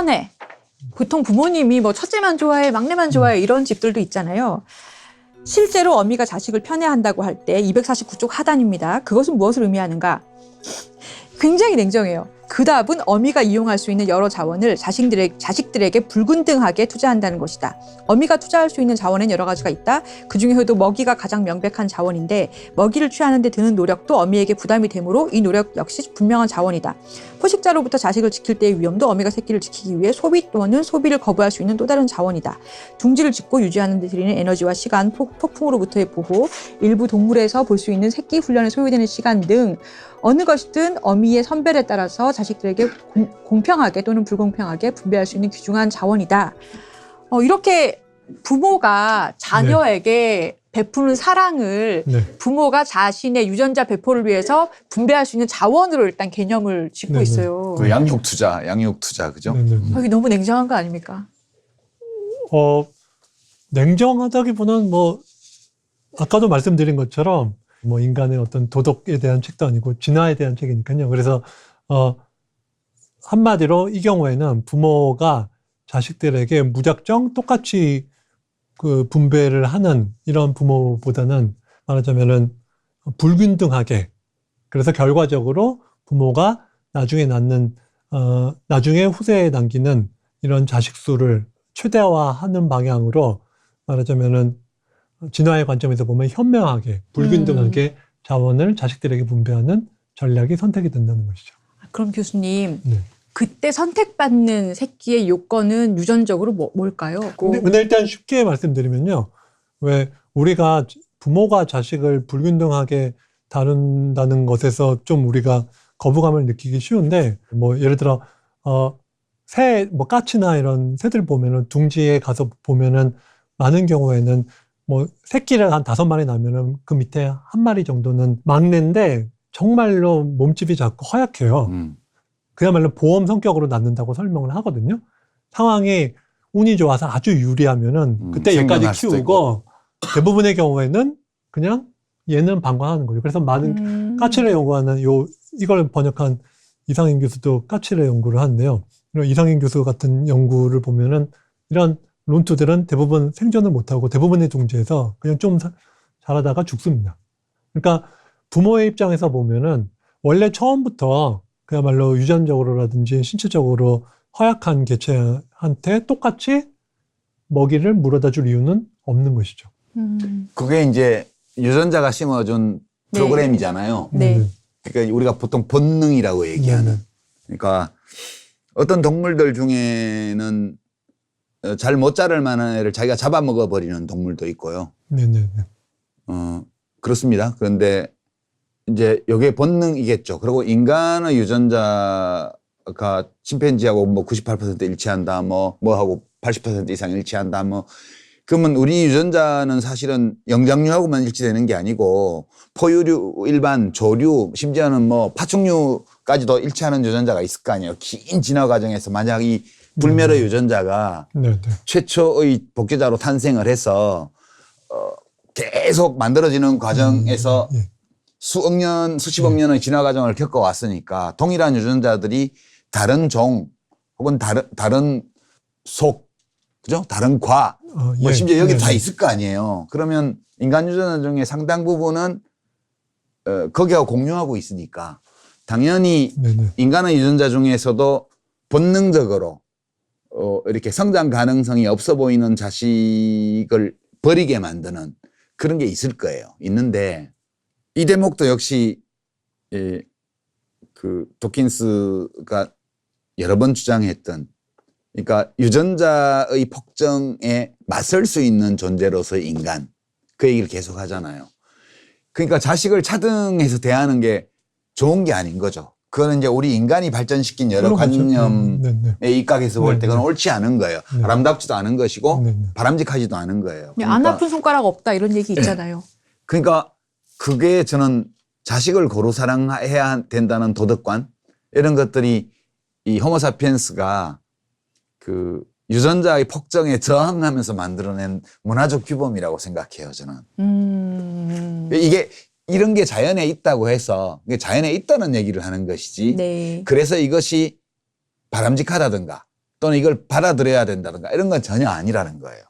편해. 보통 부모님이 뭐 첫째만 좋아해, 막내만 좋아해 이런 집들도 있잖아요. 실제로 어미가 자식을 편애한다고 할 때 249쪽 하단입니다. 그것은 무엇을 의미하는가? 굉장히 냉정해요. 그 답은 어미가 이용할 수 있는 여러 자원을 자식들에게 불균등하게 투자한다는 것이다. 어미가 투자할 수 있는 자원엔 여러 가지가 있다. 그중에서도 먹이가 가장 명백한 자원인데 먹이를 취하는 데 드는 노력도 어미에게 부담이 되므로 이 노력 역시 분명한 자원이다. 포식자로부터 자식을 지킬 때의 위험도 어미가 새끼를 지키기 위해 소비 또는 소비를 거부할 수 있는 또 다른 자원이다. 둥지를 짓고 유지하는 데 들이는 에너지와 시간, 폭풍으로부터의 보호, 일부 동물에서 볼 수 있는 새끼 훈련에 소요되는 시간 등 어느 것이든 어미의 선별에 따라서 자식들에게 공평하게 또는 불공평하게 분배할 수 있는 귀중한 자원이다. 이렇게 부모가 자녀에게 베푸는 사랑을 부모가 자신의 유전자 배포를 위해서 분배할 수 있는 자원으로 일단 개념을 짓고 있어요. 그 양육 투자, 그죠? 이게 너무 냉정한 거 아닙니까? 냉정하다기보다는 뭐 아까도 말씀드린 것처럼 뭐 인간의 어떤 도덕에 대한 책도 아니고 진화에 대한 책이니까요. 그래서 한마디로 이 경우에는 부모가 자식들에게 무작정 똑같이 그 분배를 하는 이런 부모보다는 말하자면은 불균등하게, 그래서 결과적으로 부모가 나중에 나중에 후세에 남기는 이런 자식 수를 최대화하는 방향으로 말하자면은 진화의 관점에서 보면 현명하게, 불균등하게 자원을 자식들에게 분배하는 전략이 선택이 된다는 것이죠. 그럼 교수님, 그때 선택받는 새끼의 요건은 유전적으로 뭘까요? 근데 일단 쉽게 말씀드리면요. 왜 우리가 부모가 자식을 불균등하게 다룬다는 것에서 좀 우리가 거부감을 느끼기 쉬운데, 뭐 예를 들어 뭐 까치나 이런 새들 보면은 둥지에 가서 보면은 많은 경우에는 뭐 새끼를 한 5마리 낳으면은 그 밑에 1마리 정도는 막내인데 정말로 몸집이 작고 허약해요. 그야말로 보험 성격으로 낳는다고 설명을 하거든요. 상황이 운이 좋아서 아주 유리하면은 그때 얘까지 키우고, 대부분의 경우에는 그냥 얘는 방관하는 거죠. 그래서 많은 까치를 연구하는 이걸 번역한 이상인 교수도 까치를 연구를 하는데요. 이런 이상인 교수 같은 연구를 보면은 이런 론투들은 대부분 생존을 못하고 대부분의 둥지에서 그냥 좀 자라다가 죽습니다. 그러니까 부모의 입장에서 보면은 원래 처음부터 그야말로 유전적으로라든지 신체적으로 허약한 개체한테 똑같이 먹이를 물어다 줄 이유는 없는 것이죠. 그게 이제 유전자가 심어준 프로그램이잖아요. 그러니까 우리가 보통 본능이라고 얘기하는. 그러니까 어떤 동물들 중에는 잘 못 자랄 만한 애를 자기가 잡아먹어 버리는 동물도 있고요. 그렇습니다. 그런데 이제 이게 본능이겠죠. 그리고 인간의 유전자가 침팬지하고 뭐 98% 일치한다, 뭐하고 80% 이상 일치한다, 그러면 우리 유전자는 사실은 영장류하고만 일치되는 게 아니고 포유류, 일반, 조류, 심지어는 뭐 파충류까지도 일치하는 유전자가 있을 거 아니에요. 긴 진화 과정에서 만약 이 불멸의 유전자가 최초의 복제자로 탄생을 해서 계속 만들어지는 과정에서 수억 년, 수십억 년의 진화 과정을 겪어왔으니까 동일한 유전자들이 다른 종 혹은 다른 속, 그죠? 다른 과, 심지어 여기 다 있을 거 아니에요. 그러면 인간 유전자 중에 상당 부분은 거기하고 공유하고 있으니까 당연히 인간의 유전자 중에서도 본능적으로 이렇게 성장 가능성이 없어 보이는 자식을 버리게 만드는 그런 게 있을 거예요. 있는데 이 대목도 역시 그 도킨스가 여러 번 주장했던, 그러니까 유전자의 폭정에 맞설 수 있는 존재로서의 인간, 그 얘기를 계속 하잖아요. 그러니까 자식을 차등해서 대하는 게 좋은 게 아닌 거죠. 그거는 이제 우리 인간이 발전시킨 여러 관념에 입각해서 볼 때 그건 옳지 않은 거예요. 아름답지도 않은 것이고 바람직하지도 않은 거예요. 그러니까 안 아픈 손가락 없다 이런 얘기 있잖아요. 그러니까 그게 저는 자식을 고루 사랑해야 된다는 도덕관, 이런 것들이 이 호모사피엔스가 그 유전자의 폭정에 저항하면서 만들어낸 문화적 규범이라고 생각해요, 저는. 이게 이런 게 자연에 있다고 해서 자연에 있다는 얘기를 하는 것이지, 그래서 이것이 바람직하다든가 또는 이걸 받아들여야 된다든가 이런 건 전혀 아니라는 거예요.